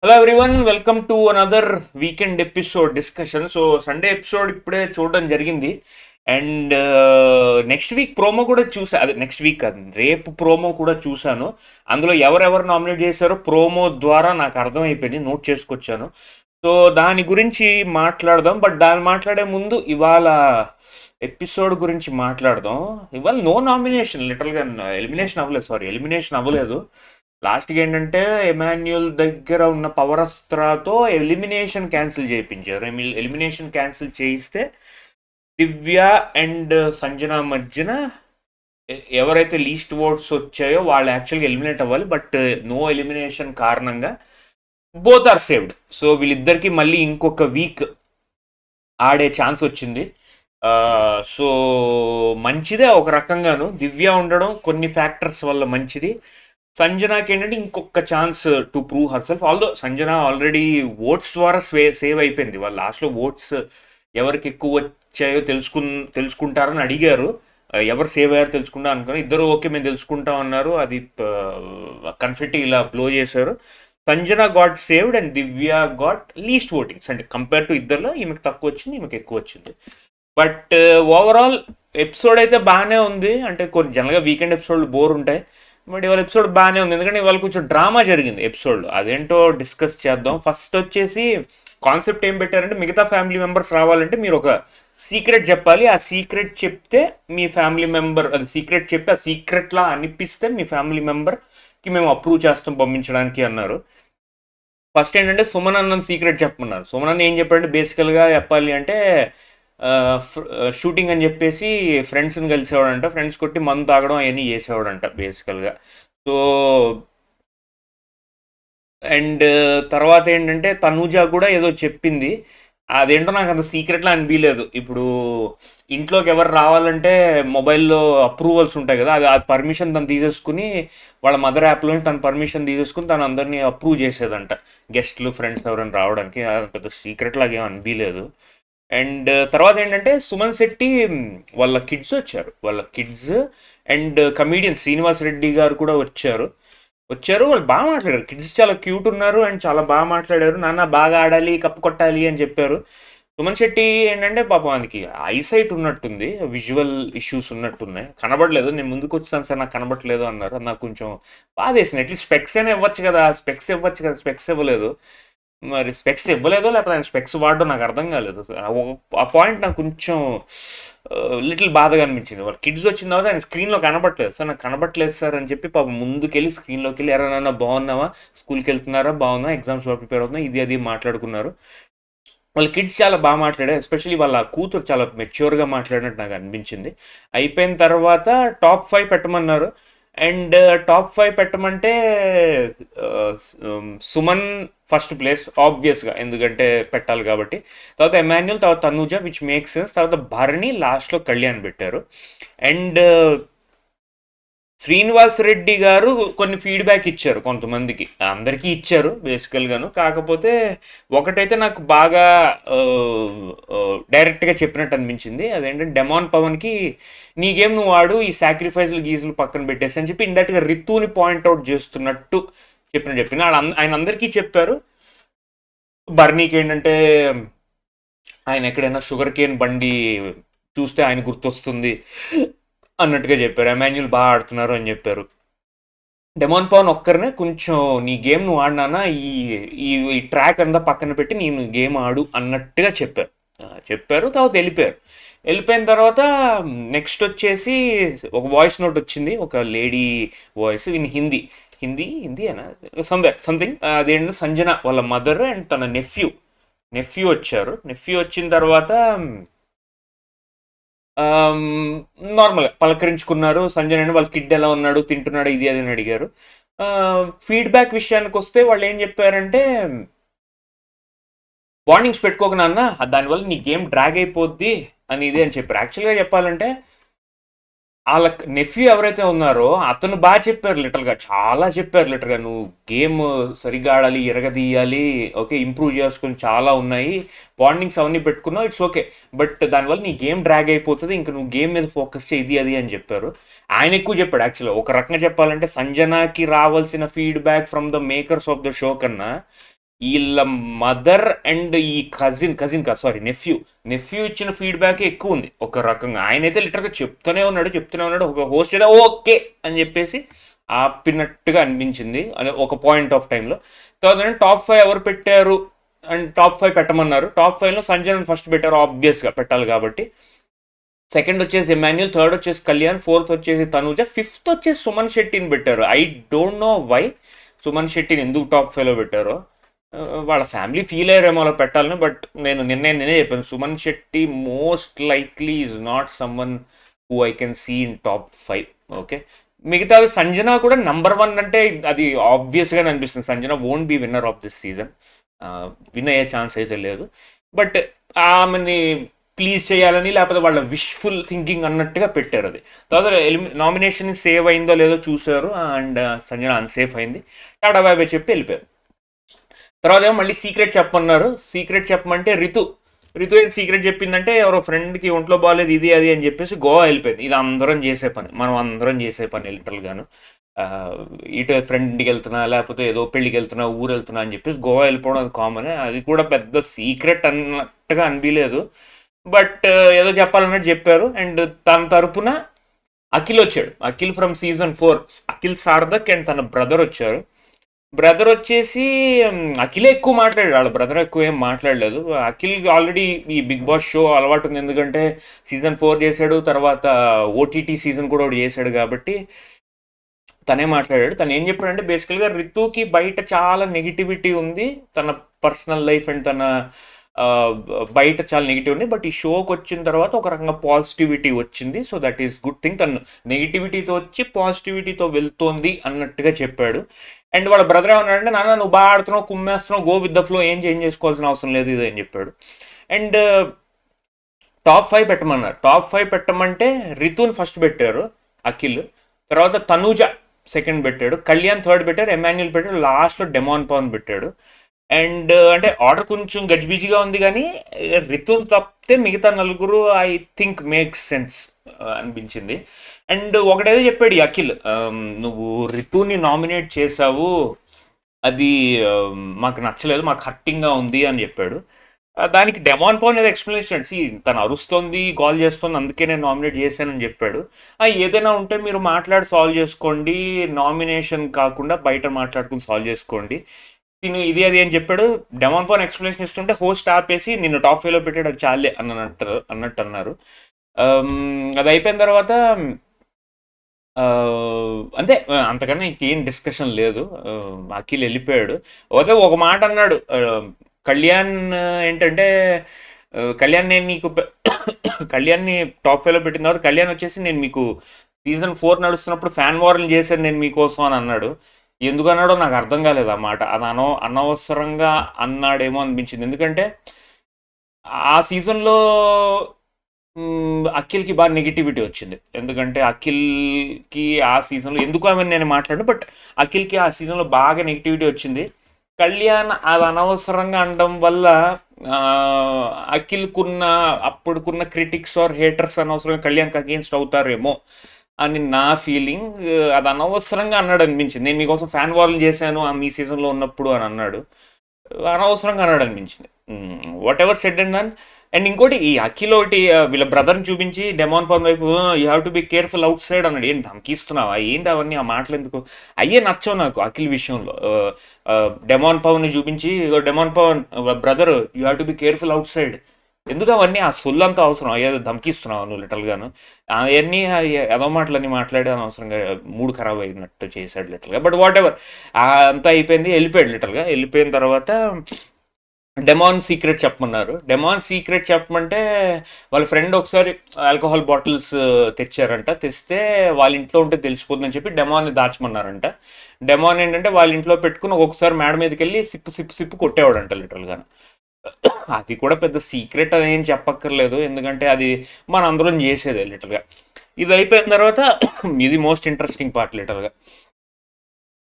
Hello everyone, welcome to another weekend episode discussion. So Sunday episode ఇప్పుడే చూడడం జరిగింది. And next week promo కూడా చూసా. అదే నెక్స్ట్ వీక్ కాదు, రేపు ప్రోమో కూడా చూశాను. అందులో ఎవరెవరు నామినేట్ చేశారో ప్రోమో ద్వారా నాకు అర్థమైపోయింది, నోట్ చేసుకొచ్చాను. సో దాని గురించి మాట్లాడదాం. బట్ దాన్ని మాట్లాడే ముందు ఇవాళ ఎపిసోడ్ గురించి మాట్లాడదాం. ఇవాళ నో నామినేషన్, లిటరల్గా ఎలిమినేషన్ అవ్వలేదు. సారీ, ఎలిమినేషన్ అవ్వలేదు. లాస్ట్కి ఏంటంటే ఎమాన్యుయల్ దగ్గర ఉన్న పవర్ అస్త్రాతో ఎలిమినేషన్ క్యాన్సిల్ చేయించారు. ఎలిమినేషన్ క్యాన్సిల్ చేయిస్తే దివ్య అండ్ సంజన మధ్యన ఎవరైతే లీస్ట్ ఓట్స్ వచ్చాయో వాళ్ళు యాక్చువల్గా ఎలిమినేట్ అవ్వాలి. బట్ నో ఎలిమినేషన్ కారణంగా బోత్ ఆర్ సేవ్డ్. సో వీళ్ళిద్దరికి మళ్ళీ ఇంకొక వీక్ ఆడే ఛాన్స్ వచ్చింది. సో మంచిదే ఒక రకంగాను. దివ్య ఉండడం కొన్ని ఫ్యాక్టర్స్ వల్ల మంచిది. సంజనాకి ఏంటంటే ఇంకొక chance to prove herself. Although Sanjana already votes ద్వారా సేవ్ అయిపోయింది. వాళ్ళు లాస్ట్లో ఓట్స్ ఎవరికి ఎక్కువ వచ్చాయో తెలుసుకుంటారని అడిగారు. ఎవరు సేవ్ అయ్యారో తెలుసుకుంటా అనుకున్నారు. ఇద్దరు ఓకే మేము తెలుసుకుంటాం అన్నారు. అది కన్ఫెట్టి ఇలా బ్లో చేశారు. Sanjana got saved and Divya got least votings. అంటే కంపేర్ టు ఇద్దరులో ఈమెకు తక్కువ వచ్చింది, ఈమెకు ఎక్కువ వచ్చింది. బట్ ఓవరాల్ ఎపిసోడ్ అయితే బాగానే ఉంది. అంటే కొన్ని జనరల్గా వీకెండ్ ఎపిసోడ్లు బోర్ ఉంటాయి. బట్ ఇవాళ ఎపిసోడ్ బాగానే ఉంది, ఎందుకంటే ఇవాళ కొంచెం డ్రామా జరిగింది ఎపిసోడ్లో. అదేంటో డిస్కస్ చేద్దాం. ఫస్ట్ వచ్చేసి కాన్సెప్ట్ ఏం పెట్టారంటే, మిగతా ఫ్యామిలీ మెంబర్స్ రావాలంటే మీరు ఒక సీక్రెట్ చెప్పాలి. ఆ సీక్రెట్ చెప్తే మీ ఫ్యామిలీ మెంబర్, అది సీక్రెట్ చెప్పి ఆ సీక్రెట్లా అనిపిస్తే మీ ఫ్యామిలీ మెంబర్కి మేము అప్రూవ్ చేస్తాం పంపించడానికి అన్నారు. ఫస్ట్ ఏంటంటే సుమన్ అన్న సీక్రెట్ చెప్పమన్నారు. సుమన్ అన్న ఏం చెప్పాడంటే, బేసికల్గా చెప్పాలి అంటే షూటింగ్ అని చెప్పేసి ఫ్రెండ్స్ని కలిసేవాడంట. ఫ్రెండ్స్ కొట్టి మందు తాగడం అవన్నీ చేసేవాడంట బేసికల్గా. సో అండ్ తర్వాత ఏంటంటే తనూజ కూడా ఏదో చెప్పింది. అదేంటో నాకు అంత సీక్రెట్లా అనిపించలేదు. ఇప్పుడు ఇంట్లోకి ఎవరు రావాలంటే మొబైల్లో అప్రూవల్స్ ఉంటాయి కదా, అది పర్మిషన్ తను తీసేసుకుని వాళ్ళ మదర్ యాప్లో తను పర్మిషన్ తీసేసుకుని తను అందరినీ అప్రూవ్ చేసేదంట, గెస్ట్లు ఫ్రెండ్స్ ఎవరైనా రావడానికి. అది పెద్ద సీక్రెట్ లాగా ఏం అనిపించలేదు. అండ్ తర్వాత ఏంటంటే సుమన్ శెట్టి వాళ్ళ కిడ్స్ వచ్చారు. వాళ్ళ kids and comedian Srinivas Reddy గారు కూడా వచ్చారు. వాళ్ళు బాగా మాట్లాడారు. కిడ్స్ చాలా క్యూట్ ఉన్నారు అండ్ చాలా బాగా మాట్లాడారు. నాన్న బాగా ఆడాలి, కప్పు కొట్టాలి అని చెప్పారు. సుమన్ శెట్టి ఏంటంటే పాపం అందుకి ఐసైట్ ఉన్నట్టుంది, విజువల్ ఇష్యూస్ ఉన్నట్టున్నాయి, కనబడలేదు. నేను ముందుకు వచ్చాను సార్, నాకు కనబడట్లేదు అన్నారు. అది నాకు కొంచెం బాధ వేసింది. అట్లీస్ట్ స్పెక్స్ అయినా ఇవ్వచ్చు కదా, స్పెక్స్ ఇవ్వలేదు. మరి స్పెక్స్ ఇవ్వలేదో లేకపోతే ఆయన స్పెక్స్ వాడడం నాకు అర్థం కాలేదు. ఆ పాయింట్ నాకు కొంచెం లిటిల్ బాధగా అనిపించింది. వాళ్ళ కిడ్స్ వచ్చిన తర్వాత ఆయన స్క్రీన్లో కనబడట్లేదు. సార్ నాకు కనబడట్లేదు సార్ అని చెప్పి పాపం ముందుకెళ్ళి స్క్రీన్లోకి వెళ్ళి ఎవరైనా బాగున్నావా, స్కూల్కి వెళ్తున్నారా, బాగున్నా, ఎగ్జామ్స్ ప్రిపేర్ అవుతున్నా, ఇది మాట్లాడుకున్నారు. వాళ్ళ కిడ్స్ చాలా బాగా మాట్లాడారు. ఎస్పెషల్లీ వాళ్ళ కూతురు చాలా మెచ్యూర్గా మాట్లాడినట్టు నాకు అనిపించింది. అయిపోయిన తర్వాత టాప్ 5 పెట్టమన్నారు. అండ్ టాప్ 5 పెట్టమంటే సుమన్ ఫస్ట్ ప్లేస్ ఆబ్వియస్గా, ఎందుకంటే పెట్టాలి కాబట్టి. తర్వాత ఎమాన్యుల్, తర్వాత తనూజ, విచ్ మేక్స్ సెన్స్. తర్వాత భరణి, లాస్ట్లో కళ్యాణ్ పెట్టారు. అండ్ శ్రీనివాస్ రెడ్డి గారు కొన్ని ఫీడ్బ్యాక్ ఇచ్చారు కొంతమందికి, అందరికీ ఇచ్చారు బేసికల్గాను. కాకపోతే ఒకటైతే నాకు బాగా డైరెక్ట్గా చెప్పినట్టు అనిపించింది. అదేంటంటే డెమాన్ పవన్కి నీ గేమ్ నువ్వు ఆడు, ఈ సాక్రిఫైస్లు గీజులు పక్కన పెట్టేసి అని చెప్పి ఇండైరెక్ట్గా రితుని పాయింట్అవుట్ చేస్తున్నట్టు చెప్పిన ఆయన అందరికీ చెప్పారు. బర్నీకి ఏంటంటే ఆయన ఎక్కడైనా షుగర్ కేన్ బండి చూస్తే ఆయన గుర్తొస్తుంది అన్నట్టుగా చెప్పారు. ఎమాన్యుల్ బాగా ఆడుతున్నారు అని చెప్పారు. డెమాన్ పవన్ ఒక్కరినే కొంచెం నీ గేమ్ నువ్వు ఆడినానా, ఈ ట్రాక్ అంతా పక్కన పెట్టి నేను గేమ్ ఆడు అన్నట్టుగా చెప్పారు. తర్వాత వెళ్ళిపోయిన తర్వాత నెక్స్ట్ వచ్చేసి ఒక వాయిస్ నోట్ వచ్చింది, ఒక లేడీ వాయిస్ ఇన్ హిందీ అనా సంథింగ్. అదేంటంటే సంజన వాళ్ళ మదర్ అండ్ తన నెఫ్యూ వచ్చారు. నెఫ్యూ వచ్చిన తర్వాత నార్మల్గా పలకరించుకున్నారు. సంజయ్ అని వాళ్ళ కిడ్ ఎలా ఉన్నాడు, తింటున్నాడు, ఇది అది అని అడిగారు. ఫీడ్బ్యాక్ విషయానికి వస్తే వాళ్ళు ఏం చెప్పారంటే, వార్నింగ్స్ పెట్టుకోక నాన్న, దానివల్ల నీ గేమ్ డ్రాగ్ అయిపోద్ది అని ఇది అని చెప్పారు. యాక్చువల్గా చెప్పాలంటే వాళ్ళ నెఫ్యూ ఎవరైతే ఉన్నారో అతను బాగా చెప్పారు, లిటరల్గా చాలా చెప్పారు. లిటరల్గా నువ్వు గేమ్ సరిగ్గా ఆడాలి, ఎరగదీయాలి, ఓకే ఇంప్రూవ్ చేసుకుని చాలా ఉన్నాయి, వార్నింగ్స్ అవన్నీ పెట్టుకున్నావు, ఇట్స్ ఓకే, బట్ దానివల్ల నీ గేమ్ డ్రాగ్ అయిపోతుంది, ఇంకా నువ్వు గేమ్ మీద ఫోకస్ చేయి, ఇది అది అని చెప్పారు. ఆయన ఎక్కువ చెప్పాడు. యాక్చువల్గా ఒక రకంగా చెప్పాలంటే సంజనాకి రావాల్సిన feedback from the makers of the show కన్నా వీళ్ళ మదర్ అండ్ ఈ కజిన్ కాదు, సారీ, నెఫ్యూ ఇచ్చిన ఫీడ్బ్యాక్ ఎక్కువ ఉంది ఒక రకంగా. ఆయన అయితే లిటర్గా చెప్తూనే ఉన్నాడు, ఒక హోస్ట్ అయితే ఓకే అని చెప్పేసి ఆపినట్టుగా అనిపించింది అని ఒక పాయింట్ ఆఫ్ టైంలో. తర్వాత టాప్ 5 ఎవరు పెట్టారు అండ్ టాప్ 5 పెట్టమన్నారు. టాప్ 5లో సంజయ్ ఫస్ట్ పెట్టారు, ఆబ్వియస్గా పెట్టాలి కాబట్టి. సెకండ్ వచ్చేసి ఎమాన్యుల్, థర్డ్ వచ్చేసి కళ్యాణ్, ఫోర్త్ వచ్చేసి తనూజ, ఫిఫ్త్ వచ్చేసి సుమన్ శెట్టిని పెట్టారు. I don't know why Suman శెట్టిని ఎందుకు టాప్ 5లో పెట్టారో. వాళ్ళ ఫ్యామిలీ ఫీల్ అయ్యారేమో అలా పెట్టాలని. బట్ నేనే చెప్పాను, Suman Shetty most likely is not Suman who I can see in top 5. Okay, మిగతావి సంజన కూడా నంబర్ 1 అంటే అది ఆబ్వియస్గానే అనిపిస్తుంది. Sanjana won't be winner of this season, win అయ్యే ఛాన్స్ అయితే లేదు. బట్ ఆమెని ప్లీజ్ చేయాలని లేకపోతే వాళ్ళ విష్ఫుల్ థింకింగ్ అన్నట్టుగా పెట్టారు. అది తర్వాత నామినేషన్ సేవ్ అయిందో లేదో చూసారు అండ్ సంజన అన్సేఫ్ అయింది, టాటా బాయ్ చెప్పి వెళ్ళిపోయారు. తర్వాత ఏమో మళ్ళీ సీక్రెట్ చెప్పమన్నారు. సీక్రెట్ చెప్పమంటే రితు ఏం సీక్రెట్ చెప్పిందంటే ఎవరో ఫ్రెండ్కి ఒంట్లో బాగాలేదు ఇది అది అని చెప్పేసి గోవా వెళ్ళిపోయింది. ఇది మనం అందరం చేసే పని లిటరల్గాను. ఇటు ఫ్రెండ్కి వెళ్తున్నా లేకపోతే ఏదో పెళ్ళికి వెళ్తున్నా ఊరు వెళ్తున్నా అని చెప్పేసి గోవా వెళ్ళిపోవడం అది కామన్. అది కూడా పెద్ద సీక్రెట్ అన్నట్టుగా అనిపించలేదు. బట్ ఏదో చెప్పాలన్నట్టు చెప్పారు. అండ్ తన తరపున అఖిల్ వచ్చాడు. Akhil from season 4, Akhil Sarthak and తన బ్రదర్ వచ్చారు. బ్రదర్ వచ్చేసి అఖిలే ఎక్కువ మాట్లాడాడు, వాళ్ళ బ్రదర్ ఎక్కువ ఏం మాట్లాడలేదు. అఖిల్ ఆల్రెడీ ఈ బిగ్ బాస్ షో అలవాటు ఉంది, ఎందుకంటే సీజన్ 4 చేశాడు, తర్వాత ఓటీటీ సీజన్ కూడా ఒకటి చేశాడు కాబట్టి తనే మాట్లాడాడు. తను ఏం చెప్పాడంటే బేసికల్గా రితుకి బయట చాలా నెగిటివిటీ ఉంది, తన పర్సనల్ లైఫ్ అండ్ తన బయట చాలా నెగిటివ్ ఉంది. బట్ ఈ షోకి వచ్చిన తర్వాత ఒక రకంగా పాజిటివిటీ వచ్చింది. So that is good thing. తను నెగిటివిటీతో వచ్చి పాజిటివిటీతో వెళ్తోంది అన్నట్టుగా చెప్పాడు. అండ్ వాళ్ళ బ్రదర్ ఏమన్నాడంటే, నాన్న నువ్వు బాగా ఆడుతున్నావు, కుమ్మేస్తున్నావు, గో విత్ ద ఫ్లో, ఏం చేంజ్ చేసుకోవాల్సిన అవసరం లేదు ఇది అని చెప్పాడు. అండ్ టాప్ 5 పెట్టమన్నారు. టాప్ 5 పెట్టమంటే రితుని ఫస్ట్ పెట్టారు అఖిల్, తర్వాత తనూజ సెకండ్ పెట్టాడు, కళ్యాణ్ థర్డ్ పెట్టారు, ఎమాన్యుల్ పెట్టాడు, లాస్ట్లో డెమాన్ పవన్ పెట్టాడు. అండ్ అంటే ఆర్డర్ కొంచెం గజిబిజిగా ఉంది కానీ రితుని తప్పితే మిగతా నలుగురు ఐ థింక్ మేక్స్ సెన్స్ అనిపించింది. అండ్ ఒకటేదో చెప్పాడు ఈ అఖిల్, నువ్వు రితుని నామినేట్ చేసావు, అది మాకు నచ్చలేదు, మాకు హర్టింగ్గా ఉంది అని చెప్పాడు. దానికి డెమాన్ పవన్ ఏదో ఎక్స్ప్లెనేషన్ తను అరుస్తోంది, కాల్ చేస్తుంది, అందుకే నేను నామినేట్ చేశానని చెప్పాడు. ఏదైనా ఉంటే మీరు మాట్లాడి సాల్వ్ చేసుకోండి, నామినేషన్ కాకుండా బయట మాట్లాడుకుని సాల్వ్ చేసుకోండి, తిను ఇది అది అని చెప్పాడు. డెమాన్ పవన్ ఎక్స్ప్లెనేషన్ ఇస్తుంటే హోస్ట్ ఆపేసి నిన్ను టాప్ 5లో పెట్టాడు, అది చాలే అన్నట్టు అన్నారు. అది అయిపోయిన తర్వాత అంతే, అంతకన్నా ఇంకేం డిస్కషన్ లేదు. అఖిల్ వెళ్ళిపోయాడు. అదే ఒక మాట అన్నాడు కళ్యాణ్, ఏంటంటే కళ్యాణ్ నేను నీకు కళ్యాణ్ని టాప్ 5లో పెట్టిన తర్వాత కళ్యాణ్ వచ్చేసి నేను మీకు సీజన్ 4 నడుస్తున్నప్పుడు ఫ్యాన్ వార్లు చేశాను నేను మీకోసం అని అన్నాడు. ఎందుకు అన్నాడో నాకు అర్థం కాలేదు ఆ మాట. అది అనవసరంగా అన్నాడేమో అనిపించింది. ఎందుకంటే ఆ సీజన్లో అఖిల్కి బాగా నెగిటివిటీ వచ్చింది. ఎందుకంటే అఖిల్కి ఆ సీజన్లో ఎందుకు ఆమె నేను మాట్లాడాను, బట్ అఖిల్కి ఆ సీజన్లో బాగా నెగిటివిటీ వచ్చింది. కళ్యాణ్ అది అనవసరంగా అనడం వల్ల అఖిల్కున్న అప్పుడుకున్న క్రిటిక్స్ ఆర్ హేటర్స్ అనవసరంగా కళ్యాణ్కి అగేన్స్ట్ అవుతారేమో అని నా ఫీలింగ్. అది అనవసరంగా అన్నాడు అనిపించింది. నేను మీకోసం ఫ్యాన్ వార్లు చేశాను మీ సీజన్లో ఉన్నప్పుడు అని అన్నాడు, అనవసరంగా అన్నాడు అనిపించింది. Whatever said and then. And ఇంకోటి ఈ అఖిల్ ఒకటి వీళ్ళ బ్రదర్ని చూపించి డెమాన్ పవన్ వైపు you have to be careful out side అన్నాడు. ఏంటి ధమ్కిస్తున్నావా, ఏంటి అవన్నీ ఆ మాటలు ఎందుకు, అయ్యే నచ్చవు నాకు అఖిల్ విషయంలో. డెమాన్ పవన్ని చూపించి Demon Pavan brother you have to be careful outside, ఎందుకు అవన్నీ ఆ సొల్లంతా అవసరం, అయ్యేది ధమ్కిస్తున్నావు నువ్వు లిటరల్గాను. అవన్నీ ఏదో మాటలన్నీ మాట్లాడి అనవసరంగా మూడు ఖరాబ్ అయినట్టు చేశాడు లిటరల్గా. బట్ వాట్ ఎవర్, అంతా అయిపోయింది, వెళ్ళిపోయాడు లిటరల్గా. వెళ్ళిపోయిన తర్వాత డెమాన్ సీక్రెట్ చెప్పమన్నారు. డెమాన్ సీక్రెట్ చెప్పమంటే వాళ్ళ ఫ్రెండ్ ఒకసారి ఆల్కహాల్ బాటిల్స్ తెచ్చారంట, తెస్తే వాళ్ళ ఇంట్లో ఉంటే తెలిసిపోతుందని చెప్పి డెమాన్ని దాచమన్నారంట. డెమాన్ ఏంటంటే వాళ్ళ ఇంట్లో పెట్టుకుని ఒక్కొక్కసారి మేడ మీదకి వెళ్ళి సిప్పు కొట్టేవాడంట లిటరల్గా. అది కూడా పెద్ద సీక్రెట్ అని ఏం చెప్పక్కర్లేదు, ఎందుకంటే అది మన అందరం చేసేదే లిటరల్గా. ఇది అయిపోయిన తర్వాత ఇది మోస్ట్ ఇంట్రెస్టింగ్ పార్ట్ లిటరల్గా.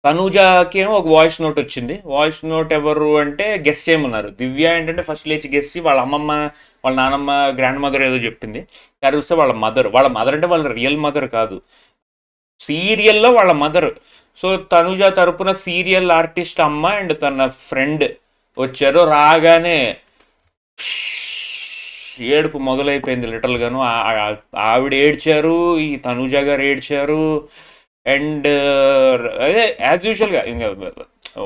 తనూజాకి ఏమో ఒక వాయిస్ నోట్ వచ్చింది. వాయిస్ నోట్ ఎవరు అంటే గెస్ట్ చేయమన్నారు. దివ్య ఏంటంటే ఫస్ట్ లేచి గెస్ట్ వాళ్ళ అమ్మమ్మ వాళ్ళ నానమ్మ గ్రాండ్ మదర్ ఏదో చెప్పింది. కానీ చూస్తే వాళ్ళ మదర్ అంటే వాళ్ళ రియల్ మదర్ కాదు, సీరియల్లో వాళ్ళ మదర్. సో తనూజ తరపున సీరియల్ ఆర్టిస్ట్ అమ్మ అండ్ తన ఫ్రెండ్ వచ్చారు. రాగానే ఏడుపు మొదలైపోయింది లిటరల్గాను. ఆవిడ ఏడ్చారు, ఈ తనూజ గారు ఏడ్చారు. అండ్ అదే యాజ్ యూజువల్గా ఇంకా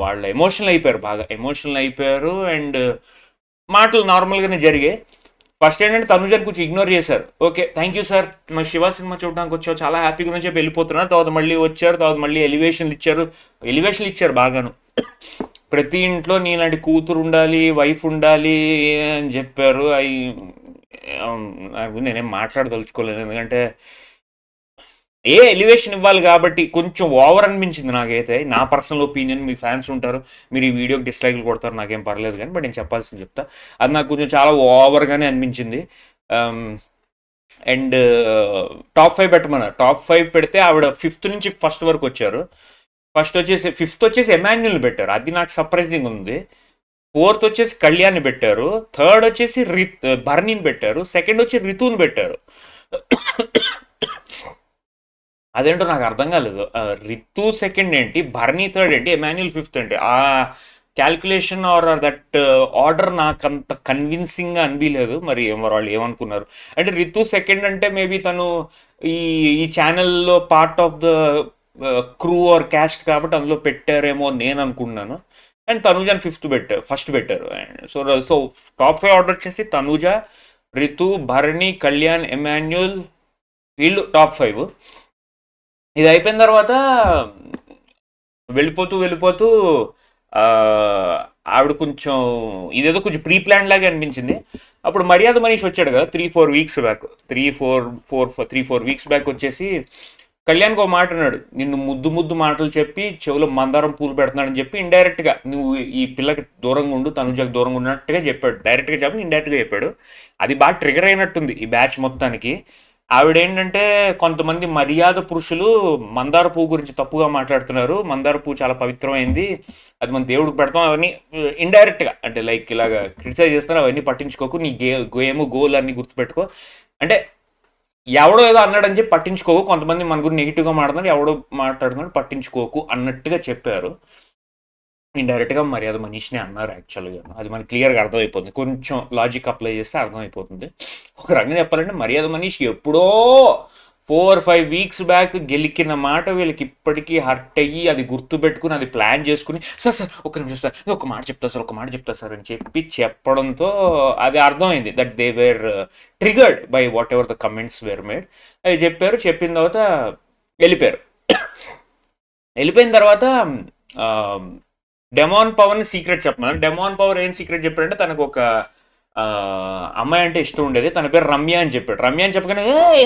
వాళ్ళు ఎమోషనల్ అయిపోయారు, బాగా ఎమోషనల్ అయిపోయారు. అండ్ మాటలు నార్మల్గానే జరిగాయి. ఫస్ట్ ఏంటంటే తనుజని కొంచెం ఇగ్నోర్ చేశారు. ఓకే, థ్యాంక్ యూ సార్, మా శివ సినిమా చూడడానికి వచ్చావు, చాలా హ్యాపీగా నుంచి చెప్పి వెళ్ళిపోతున్నారు. తర్వాత మళ్ళీ వచ్చారు, తర్వాత మళ్ళీ ఎలివేషన్లు ఇచ్చారు బాగాను. ప్రతి ఇంట్లో నీలాంటి కూతురు ఉండాలి, వైఫ్ ఉండాలి అని చెప్పారు. అవి నేనేం మాట్లాడదలుచుకోలేదు, ఎందుకంటే ఎలివేషన్ ఇవ్వాలి కాబట్టి కొంచెం ఓవర్ అనిపించింది నాకైతే. నా పర్సనల్ ఒపీనియన్, మీ ఫ్యాన్స్ ఉంటారు, మీరు ఈ వీడియోకి డిస్లైక్లు కొడతారు, నాకేం పర్లేదు కానీ, బట్ నేను చెప్పాల్సింది చెప్తా. అది నాకు కొంచెం చాలా ఓవర్గానే అనిపించింది. అండ్ టాప్ 5 పెట్టమన్నారు. టాప్ 5 పెడితే ఆవిడ 5th నుంచి 1st వరకు వచ్చారు. ఫిఫ్త్ వచ్చేసి ఎమాన్యుల్ని పెట్టారు, అది నాకు సర్ప్రైజింగ్ ఉంది. 4th వచ్చేసి కళ్యాణ్ని పెట్టారు. 3rd వచ్చేసి భరణిని పెట్టారు. 2nd వచ్చి రితుని పెట్టారు. అదేంటో నాకు అర్థం కాలేదు. రితు 2nd ఏంటి, భరణి 3rd ఏంటి, ఎమాన్యుల్ 5th ఏంటి? ఆ క్యాల్కులేషన్ ఆర్ దట్ ఆర్డర్ నాకు అంత కన్విన్సింగ్గా అనిపించలేదు. మరి వాళ్ళు ఏమనుకున్నారు అంటే, రితు 2nd అంటే మేబీ తను ఈ ఈ ఛానల్లో part of the crew or cast కాబట్టి అందులో పెట్టారేమో నేను అనుకున్నాను. అండ్ తనూజని ఫస్ట్ పెట్టారు. సో టాప్ 5 ఆర్డర్ వచ్చేసి తనూజ, రితు, భరణి, కళ్యాణ్, ఎమాన్యుల్, వీళ్ళు టాప్ 5. ఇది అయిపోయిన తర్వాత వెళ్ళిపోతూ ఆవిడ కొంచెం ఇదేదో కొంచెం ప్రీ ప్లాన్ లాగా అనిపించింది. అప్పుడు మర్యాద మనీష్ వచ్చాడు కదా 3-4 వీక్స్ బ్యాక్, 3-4 వీక్స్ బ్యాక్ వచ్చేసి కళ్యాణ్కి ఒక మాట అన్నాడు. నిన్ను ముద్దు మాటలు చెప్పి చెవులో మందారం పూలు పెడుతున్నాడని చెప్పి ఇండైరెక్ట్గా నువ్వు ఈ పిల్లకి దూరంగా ఉండు, తనుజకు దూరంగా ఉన్నట్టుగా చెప్పాడు. డైరెక్ట్గా చెప్పి ఇండైరెక్ట్గా చెప్పాడు. అది బాగా ట్రిగర్ అయినట్టుంది ఈ బ్యాచ్ మొత్తానికి. ఆవిడేంటంటే, కొంతమంది మర్యాద పురుషులు మందార పువ్వు గురించి తప్పుగా మాట్లాడుతున్నారు, మందార పువ్వు చాలా పవిత్రమైంది, అది మన దేవుడికి పెడతాం, అవన్నీ ఇండైరెక్ట్గా అంటే లైక్ ఇలాగా క్రిటిసైజ్ చేస్తున్నారు. అవన్నీ పట్టించుకోకు, నీ గోల్ అన్ని గుర్తుపెట్టుకో అంటే, ఎవడో ఏదో అన్నాడని చెప్పి పట్టించుకోకు. కొంతమంది మన గురించి నెగిటివ్గా మాట్లాడుతున్నారు, ఎవడో మాట్లాడుతున్నాడు పట్టించుకోకు అన్నట్టుగా చెప్పారు. ఇండైరెక్ట్గా మర్యాద మనీష్నే అన్నారు యాక్చువల్గా. అది మనకి క్లియర్గా అర్థమైపోతుంది, కొంచెం లాజిక్ అప్లై చేస్తే అర్థమైపోతుంది. ఒక రకంగా చెప్పాలంటే మర్యాద మనీష్ ఎప్పుడో 4-5 వీక్స్ బ్యాక్ గెలికిన మాట వీళ్ళకి ఇప్పటికీ హర్ట్ అయ్యి అది గుర్తుపెట్టుకుని అది ప్లాన్ చేసుకుని, సార్ ఒక నిమిషం సార్, ఒక మాట చెప్తా సార్ అని చెప్పి చెప్పడంతో అది అర్థమైంది that they were triggered by what ever the comments wear made. అది చెప్పారు. చెప్పిన తర్వాత వెళ్ళిపోయారు. వెళ్ళిపోయిన తర్వాత డెమాన్ పవన్ సీక్రెట్ చెప్పమన్నారు. డెమాన్ పవర్ ఏం సీక్రెట్ చెప్పాడంటే, తనకు ఒక అమ్మాయి అంటే ఇష్టం ఉండేది, తన పేరు రమ్య అని చెప్పాడు. రమ్య అని చెప్పగానే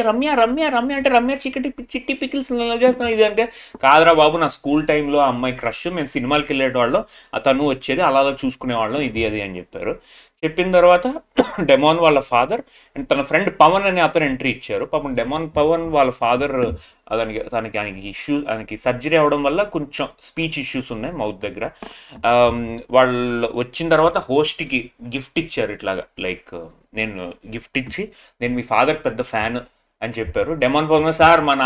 రమ్య అంటే రమ్య చిట్టి పికిల్స్ లవ్ చేస్తున్నాను ఇది అంటే, కాదురా బాబు, నా స్కూల్ టైంలో ఆ అమ్మాయి క్రష్, మేము సినిమాలకి వెళ్ళేటవాళ్ళం, తను వచ్చేది, అలా చూసుకునేవాళ్ళం, ఇది అది అని చెప్పారు. చెప్పిన తర్వాత డెమాన్ వాళ్ళ ఫాదర్ అండ్ తన ఫ్రెండ్ పవన్ అనే అతను ఎంట్రీ ఇచ్చారు. పాపం డెమాన్ పవన్ వాళ్ళ ఫాదర్ ఆయనకి సర్జరీ అవ్వడం వల్ల కొంచెం స్పీచ్ ఇష్యూస్ ఉన్నాయి మౌత్ దగ్గర. వాళ్ళు వచ్చిన తర్వాత హోస్ట్కి గిఫ్ట్ ఇచ్చారు ఇట్లాగా, లైక్ నేను గిఫ్ట్ ఇచ్చి నేను మీ ఫాదర్ పెద్ద ఫ్యాన్ అని చెప్పారు. డెమాన్ పవన్ సార్ మీ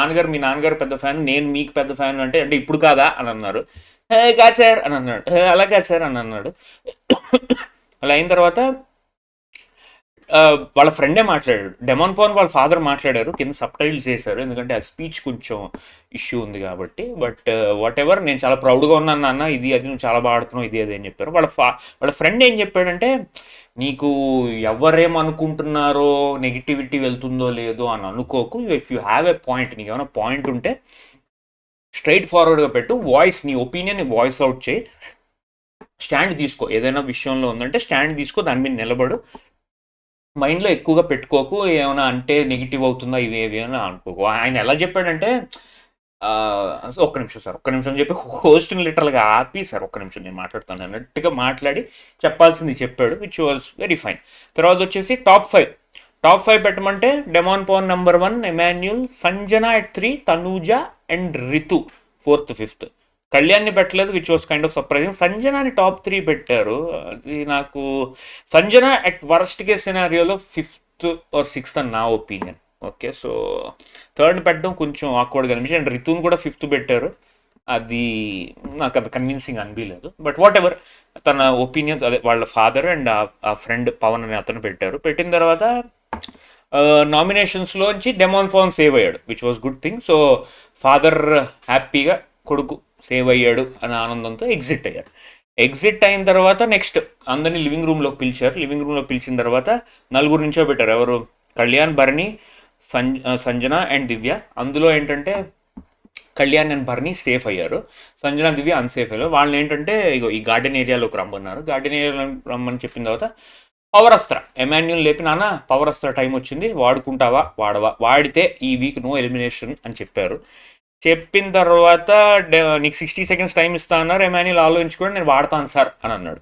నాన్నగారు పెద్ద ఫ్యాన్, నేను మీకు పెద్ద ఫ్యాన్ అంటే ఇప్పుడు కాదా అని అన్నారు. కాదు సార్ అని అన్నాడు. అలా కాదు సార్ అని అన్నాడు. అలా అయిన తర్వాత వాళ్ళ ఫ్రెండే మాట్లాడాడు. డెమాన్ పవన్ వాళ్ళ ఫాదర్ మాట్లాడారు, కింద సబ్ టైటిల్స్ చేశారు, ఎందుకంటే ఆ స్పీచ్ కొంచెం ఇష్యూ ఉంది కాబట్టి. బట్ వాట్ ఎవర్, నేను చాలా ప్రౌడ్గా ఉన్నాను నాన్న, ఇది అది నువ్వు చాలా బాగా ఆడుతున్నావు, ఇది అది అని చెప్పారు. వాళ్ళ ఫ్రెండ్ ఏం చెప్పాడంటే, నీకు ఎవరేమనుకుంటున్నారో, నెగిటివిటీ వెళ్తుందో లేదో అని అనుకోకు, if you have a point, నీకు ఏమైనా పాయింట్ ఉంటే స్ట్రైట్ ఫార్వర్డ్గా పెట్టు, నీ ఒపీనియన్ వాయిస్ అవుట్ చేయి, స్టాండ్ తీసుకో, ఏదైనా విషయంలో ఉందంటే స్టాండ్ తీసుకో, దాని మీద నిలబడు, మైండ్లో ఎక్కువగా పెట్టుకోకు, ఏమైనా అంటే నెగిటివ్ అవుతుందా ఇవి అని అనుకోకు. ఆయన ఎలా చెప్పాడంటే, ఒక్క నిమిషం చెప్పి హోస్ట్ని లిటరల్గా ఆపి, సార్ ఒక్క నిమిషం నేను మాట్లాడుతాను అన్నట్టుగా మాట్లాడి చెప్పాల్సింది చెప్పాడు, విచ్ వాజ్ వెరీ ఫైన్. తర్వాత వచ్చేసి టాప్ 5 పెట్టమంటే demon Pavan number 1, Emmanuel, Sanjana at 3, Tanuja and Ritu 4th 5th. కళ్యాణ్ని పెట్టలేదు, which was kind of surprising. సంజనాని టాప్ 3 పెట్టారు. అది నాకు సంజన అట్ వర్స్ట్ కేస్ సినారియోలో 5th or 6th అని నా ఒపీనియన్. ఓకే, సో 3rd పెట్టడం కొంచెం ఆక్వర్డ్గా అనిపించింది. అండ్ రితుని కూడా 5th పెట్టారు. అది నాకు అంత కన్విన్సింగ్ అనిపించలేదు. బట్ వాట్ ఎవర్, తన ఒపీనియన్స్ అదే వాళ్ళ ఫాదర్ అండ్ ఆ ఫ్రెండ్ పవన్ అనే అతను పెట్టారు. పెట్టిన తర్వాత నామినేషన్స్లోంచి డెమాన్ పవన్ సేవ్ అయ్యాడు, which was good thing. So father హ్యాపీగా కొడుకు సేవ్ అయ్యాడు అనే ఆనందంతో ఎగ్జిట్ అయ్యారు. ఎగ్జిట్ అయిన తర్వాత నెక్స్ట్ అందరినీ లివింగ్ రూమ్లోకి పిలిచారు. లివింగ్ రూమ్లో పిలిచిన తర్వాత నలుగురు నుంచో పెట్టారు. ఎవరు? కళ్యాణ్, భరణి, సంజన అండ్ దివ్య. అందులో ఏంటంటే కళ్యాణ్ అండ్ భరణి సేఫ్ అయ్యారు, సంజన దివ్య అన్సేఫ్ అయ్యారు. వాళ్ళని ఏంటంటే ఇగో ఈ గార్డెన్ ఏరియాలోకి రమ్మన్నారు. గార్డెన్ ఏరియాలో రమ్మని చెప్పిన తర్వాత పవర్ అస్త్ర ఎమాన్యుల్ లేపి, నాన్న పవర్ అస్త్ర టైం వచ్చింది, వాడుకుంటావా వాడవా, వాడితే ఈ వీక్ నో ఎలిమినేషన్ అని చెప్పారు. చెప్పిన తర్వాత నీకు 60 seconds టైం ఇస్తా అన్నారు. ఎమాన్యుల్ ఆలోచించుకోండి, నేను వాడతాను సార్ అని అన్నాడు.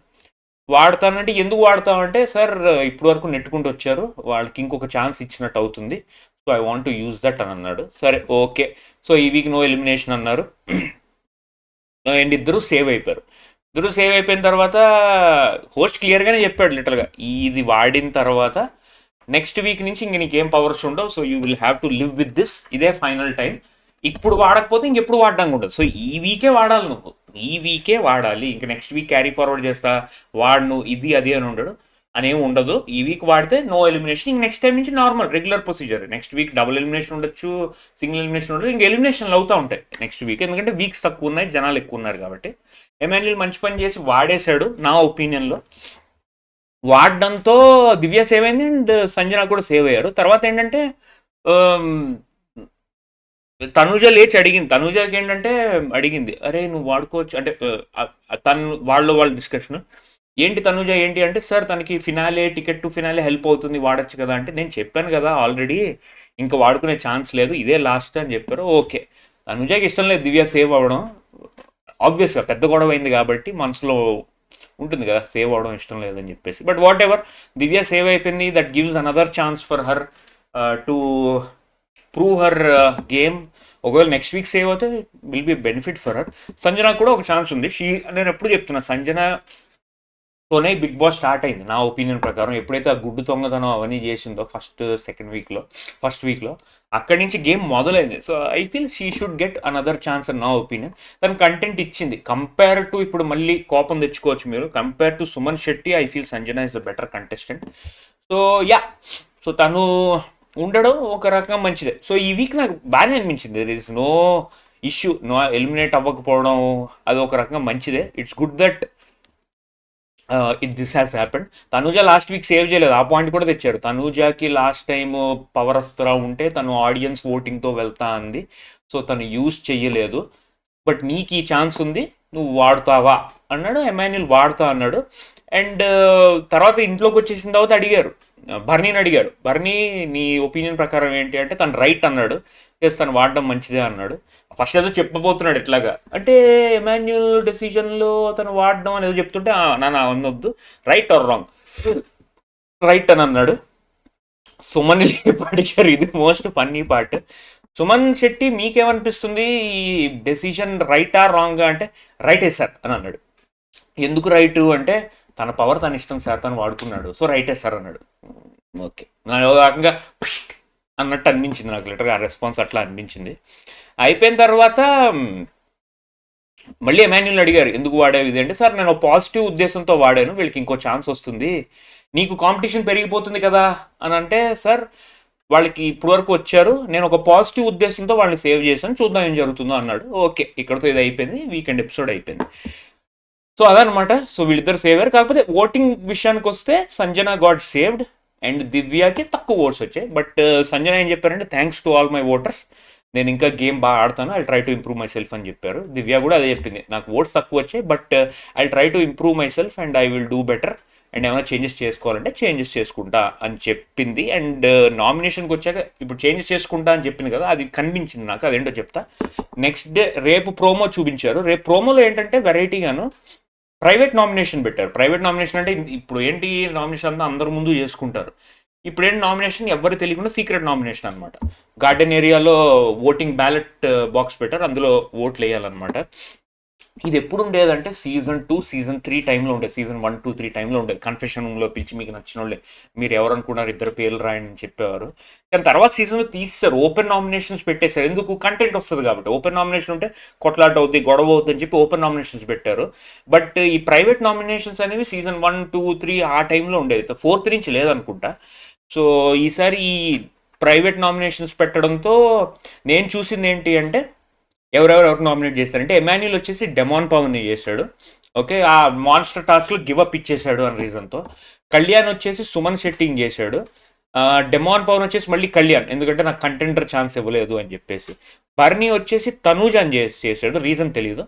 వాడతానంటే ఎందుకు వాడతామంటే, సార్ ఇప్పటి వరకు నెట్టుకుంటూ వచ్చారు, వాళ్ళకి ఇంకొక ఛాన్స్ ఇచ్చినట్టు అవుతుంది, so I want to use that అని అన్నాడు. సరే ఓకే, సో ఈ వీక్ నో ఎలిమినేషన్ అన్నారు. అండ్ ఇద్దరు సేవ్ అయిపోయారు. ఇద్దరు సేవ్ అయిపోయిన తర్వాత హోస్ట్ క్లియర్గానే చెప్పాడు లిటరల్గా, ఇది వాడిన తర్వాత నెక్స్ట్ వీక్ నుంచి ఇంక నీకేం పవర్స్ ఉండవు, so you will have to live with this, ఇదే ఫైనల్ టైం, ఇప్పుడు వాడకపోతే ఇంకెప్పుడు వాడడానికి ఉండదు, సో ఈ వీకే వాడాలి, నువ్వు ఈ వీకే వాడాలి, ఇంక నెక్స్ట్ వీక్ క్యారీ ఫార్వర్డ్ చేస్తా వాడు నువ్వు ఇది అది అని ఉండడు అనేమి ఉండదు. ఈ వీక్ వాడితే నో ఎలిమినేషన్, ఇంక నెక్స్ట్ టైం నుంచి normal regular procedure. Next week double elimination ఉండొచ్చు, సింగిల్ ఎలిమినేషన్ ఉండదు, ఇంక ఎలిమినేషన్లు అవుతూ ఉంటాయి నెక్స్ట్ వీక్, ఎందుకంటే వీక్స్ తక్కువ ఉన్నాయి, జనాలు ఎక్కువ ఉన్నారు కాబట్టి. ఎమాన్యుల్ మంచి పని చేసి వాడేశాడు నా ఒపీనియన్లో. వాడడంతో దివ్య సేవ్ అయింది అండ్ సంజన కూడా సేవ్ అయ్యారు. తర్వాత ఏంటంటే తనుజ లేచి అడిగింది. తనుజకి ఏంటంటే అడిగింది, అరే నువ్వు వాడుకోవచ్చు అంటే తను వాళ్ళ డిస్కషన్ ఏంటి తనుజ ఏంటి అంటే, సార్ తనకి finale ticket to finale help అవుతుంది, వాడచ్చు కదా అంటే, నేను చెప్పాను కదా ఆల్రెడీ ఇంకా వాడుకునే ఛాన్స్ లేదు, ఇదే లాస్ట్ అని చెప్పారు. ఓకే, తనుజకి ఇష్టం లేదు దివ్య సేవ్ అవ్వడం, ఆబ్వియస్గా పెద్ద గొడవ అయింది కాబట్టి మనసులో ఉంటుంది కదా సేవ్ అవ్వడం ఇష్టం లేదని చెప్పేసి. But whatever, Divya save అయిపోయింది, that gives another chance for her to prove her game. ఒకవేళ నెక్స్ట్ వీక్ సేవ్ అవుతే will be benefit for her. Sanjana కూడా ఒక ఛాన్స్ ఉంది. నేను ఎప్పుడు చెప్తున్నా, సంజనతోనే బిగ్ బాస్ స్టార్ట్ అయింది నా ఒపీనియన్ ప్రకారం. ఎప్పుడైతే ఆ గుడ్డు దొంగతనం అవన్నీ చేసిందో ఫస్ట్ వీక్లో అక్కడి నుంచి గేమ్ మొదలైంది. So I feel she should get another chance అని నా ఒపీనియన్. తను కంటెంట్ ఇచ్చింది కంపేర్ టు, ఇప్పుడు మళ్ళీ కోపం తెచ్చుకోవచ్చు మీరు, compare to Suman Shetty I feel Sanjana is the better contestant. So yeah, so తను ఉండడం ఒక రకంగా మంచిదే. సో ఈ వీక్ నాకు బాగానే అనిపించింది, there is no issue, no eliminate అవ్వకపోవడం, అది ఒక రకంగా మంచిదే. It's good that this has happened. Tanuja last week save చేయలేదు, ఆ పాయింట్ కూడా తెచ్చారు. తనుజాకి లాస్ట్ టైం పవర్ అస్త్రా ఉంటే తను ఆడియన్స్ ఓటింగ్తో వెళ్తా అంది, సో తను యూజ్ చెయ్యలేదు. బట్ నీకు ఈ ఛాన్స్ ఉంది, నువ్వు వాడుతావా అన్నాడు. ఎమాన్యుల్ వాడుతా అన్నాడు. అండ్ తర్వాత ఇంట్లోకి వచ్చేసిన తర్వాత భరణిని అడిగారు, భరణి నీ ఒపీనియన్ ప్రకారం ఏంటి అంటే, తను రైట్ అన్నాడు, ఎస్ తను వాడడం మంచిదే అన్నాడు. ఫస్ట్ ఏదో చెప్పబోతున్నాడు ఎట్లాగా అంటే, ఎమాన్యుల్ డెసిషన్లో తను వాడడం అనేది చెప్తుంటే నాన్న అనొద్దు, రైట్ ఆర్ రాంగ్, రైట్ అని అన్నాడు. సుమన్ లేపు అడిగారు, ఇది most funny part. Suman Shetty మీకేమనిపిస్తుంది ఈ డెసిషన్ రైట్ ఆర్ రాంగ్ అంటే, రైటే సార్ అని అన్నాడు. ఎందుకు రైట్ అంటే, తన పవర్ తన ఇష్టం సార్, తను వాడుకున్నాడు, సో రైటే సార్ అన్నాడు. ఓకే, రకంగా అన్నట్టు అనిపించింది నాకు, లిటర్గా ఆ రెస్పాన్స్ అట్లా అనిపించింది. అయిపోయిన తర్వాత మళ్ళీ ఎమాన్యుల్ అడిగారు, ఎందుకు వాడావు ఇది అంటే, సార్ నేను పాజిటివ్ ఉద్దేశంతో వాడాను, వీళ్ళకి ఇంకో ఛాన్స్ వస్తుంది, నీకు కాంపిటీషన్ పెరిగిపోతుంది కదా అని అంటే, సార్ వాళ్ళకి ఇప్పుడు వరకు వచ్చారు, నేను ఒక పాజిటివ్ ఉద్దేశంతో వాళ్ళని సేవ్ చేశాను, చూద్దాం ఏం జరుగుతుందో అన్నాడు. ఓకే, ఇక్కడతో ఇది అయిపోయింది, వీకెండ్ ఎపిసోడ్ అయిపోయింది. సో అదనమాట. సో వీళ్ళిద్దరు సేవ్ అయ్యారు. కాకపోతే ఓటింగ్ విషయానికి వస్తే సంజన గాట్ సేవ్డ్ అండ్ దివ్యాకి తక్కువ ఓట్స్ వచ్చాయి. బట్ సంజన ఏం చెప్పారంటే, thanks to all my voters, నేను ఇంకా గేమ్ బాగా ఆడతాను, I try to improve my self అని చెప్పారు. దివ్య కూడా అదే చెప్పింది, నాకు ఓట్స్ తక్కువ వచ్చాయి, but I try to improve my self and I will do better, and ఏమైనా చేంజెస్ చేసుకోవాలంటే చేంజెస్ చేసుకుంటా అని చెప్పింది. అండ్ నామినేషన్కి వచ్చాక ఇప్పుడు చేంజెస్ చేసుకుంటా అని చెప్పింది కదా, అది కనిపించింది నాకు, అదేంటో చెప్తా. నెక్స్ట్ డే రేపు ప్రోమో చూపించారు. రేపు ప్రోమోలో ఏంటంటే వెరైటీగాను ప్రైవేట్ నామినేషన్ పెట్టారు. ప్రైవేట్ నామినేషన్ అంటే ఇప్పుడు ఏంటి, నామినేషన్ అంతా అందరి ముందు చేసుకుంటారు. ఇప్పుడు ఏంటి నామినేషన్ ఎవరు తెలియకుండా సీక్రెట్ నామినేషన్ అనమాట. గార్డెన్ ఏరియాలో ఓటింగ్ బ్యాలెట్ బాక్స్ పెట్టారు, అందులో ఓట్లు వేయాలన్నమాట. ఇది ఎప్పుడు ఉండేదంటే సీజన్ 2 సీజన్ 3 టైంలో ఉండేది. సీజన్ 1, 2, 3 టైంలో ఉండేది. కన్ఫెషన్ రూమ్లో పిలిచి మీకు నచ్చిన వాళ్ళే మీరు ఎవరు అనుకున్నారు ఇద్దరు పేర్లు రాయండి అని చెప్పేవారు. కానీ తర్వాత సీజన్లో తీస్తారు, ఓపెన్ నామినేషన్స్ పెట్టేశారు. ఎందుకు? కంటెంట్ వస్తుంది కాబట్టి. ఓపెన్ నామినేషన్ ఉంటే కొట్లాట అవుద్ది, గొడవ అవుద్ది అని చెప్పి ఓపెన్ నామినేషన్స్ పెట్టారు. బట్ ఈ ప్రైవేట్ నామినేషన్స్ అనేవి సీజన్ 1, 2, 3 ఆ టైంలో ఉండేది. 4th నుంచి లేదనుకుంటా. సో ఈసారి ఈ ప్రైవేట్ నామినేషన్స్ పెట్టడంతో నేను చూసింది ఏంటి అంటే ఎవరెవరు నామినేట్ చేస్తారంటే ఎమాన్యుల్ వచ్చేసి డెమాన్ పవన్ని చేశాడు. ఓకే, ఆ మాన్స్టర్ టాస్క్లో గివప్ ఇచ్చేశాడు అనే రీజన్తో. కళ్యాణ్ వచ్చేసి సుమన్ శెట్టిని చేశాడు. డెమాన్ పవన్ వచ్చేసి మళ్ళీ కళ్యాణ్, ఎందుకంటే నాకు కంటెండర్ ఛాన్స్ ఇవ్వలేదు అని చెప్పేసి. బర్నీ వచ్చేసి తనూజ్ అని చేశాడు, రీజన్ తెలియదు.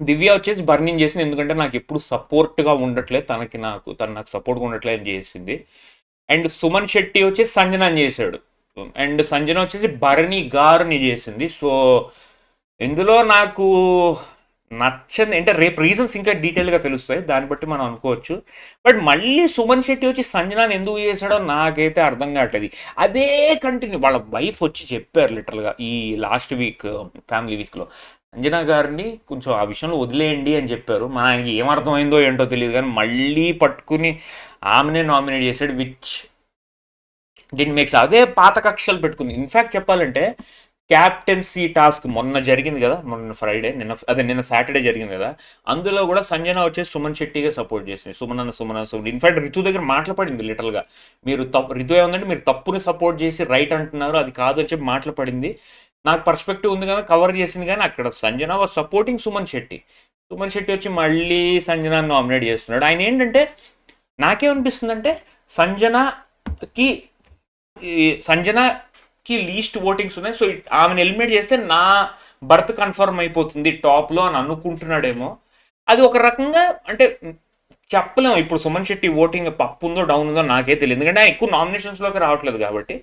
దివ్య వచ్చేసి బర్నీని చేసింది ఎందుకంటే నాకు ఎప్పుడు సపోర్ట్గా ఉండట్లేదు, తను నాకు సపోర్ట్గా ఉండట్లేదు అని చేసింది. అండ్ సుమన్ శెట్టి వచ్చేసి సంజనాని చేశాడు. అండ్ సంజన వచ్చేసి భరణి గారుని చేసింది. సో ఇందులో నాకు నచ్చని అంటే రేపు రీజన్స్ ఇంకా డీటెయిల్గా తెలుస్తాయి, దాన్ని బట్టి మనం అనుకోవచ్చు. బట్ మళ్ళీ సుమన్ శెట్టి వచ్చి సంజనాని ఎందుకు చేశాడో నాకైతే అర్థం కావట్లేదు. అదే కంటిన్యూ వాళ్ళ వైఫ్ వచ్చి చెప్పారు లిటరల్గా ఈ లాస్ట్ వీక్ ఫ్యామిలీ వీక్లో, అంజనా గారిని కొంచెం ఆ విషయంలో వదిలేయండి అని చెప్పారు. మన ఆయనకి ఏమర్థమైందో ఏంటో తెలియదు కానీ మళ్ళీ పట్టుకుని ఆమెనే నామినేట్ చేశాడు, విచ్ డిడ్ మేక్స్. అదే పాత కక్షలు పెట్టుకుంది. ఇన్ఫ్యాక్ట్ చెప్పాలంటే క్యాప్టెన్సీ టాస్క్ మొన్న జరిగింది కదా, మొన్న ఫ్రైడే, నిన్న సాటర్డే జరిగింది కదా, అందులో కూడా సంజన వచ్చేసి సుమన్ శెట్టిగా సపోర్ట్ చేసింది. సుమన్ ఇన్ఫాక్ట్ రితు దగ్గర మాట్లాడింది లిటరల్గా, మీరు రితు ఏముందంటే మీరు తప్పుని సపోర్ట్ చేసి రైట్ అంటున్నారు, అది కాదు అని చెప్పి మాట్లాడింది. నాకు పర్స్పెక్టివ్ ఉంది కదా, కవర్ చేసింది. కానీ అక్కడ సంజన వాజ్ సపోర్టింగ్ సుమన్ శెట్టి వచ్చి మళ్ళీ సంజనాన్ని నామినేట్ చేస్తున్నాడు. ఆయన ఏంటంటే నాకేమనిపిస్తుందంటే సంజనకి లీస్ట్ ఓటింగ్స్ ఉన్నాయి, సో ఆమెను ఎలిమినేట్ చేస్తే నా బర్త్ కన్ఫర్మ్ అయిపోతుంది టాప్లో అని అనుకుంటున్నాడేమో. అది ఒక రకంగా అంటే చెప్పలేము. ఇప్పుడు సుమన్ శెట్టి ఓటింగ్ అప్ ఉందో డౌన్ ఉందో నాకే తెలియదు, ఎందుకంటే ఆయన ఎక్కువ నామినేషన్స్లోకి రావట్లేదు కాబట్టి.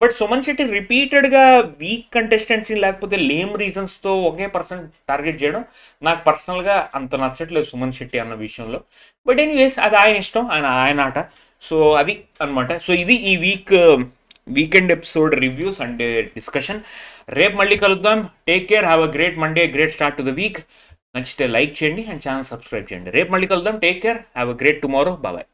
బట్ సుమన్ శెట్టి రిపీటెడ్గా వీక్ కంటెస్టెంట్స్ని లేకపోతే లేమ్ రీజన్స్తో ఒకే పర్సన్ టార్గెట్ చేయడం నాకు పర్సనల్గా అంత నచ్చట్లేదు సుమన్ శెట్టి అన్న విషయంలో. బట్ ఎనీవేస్ అది ఆయన ఇష్టం, ఆయన ఆట. సో అది అనమాట. సో ఇది ఈ weekend episode reviews and discussion. రేపు మళ్ళీ కలుద్దాం. Take care, have a great Monday, great start to the week. నచ్చితే లైక్ చేయండి అండ్ ఛానల్ సబ్స్క్రైబ్ చేయండి. రేపు మళ్ళీ కలుద్దాం. Take care, have a great tomorrow, bye.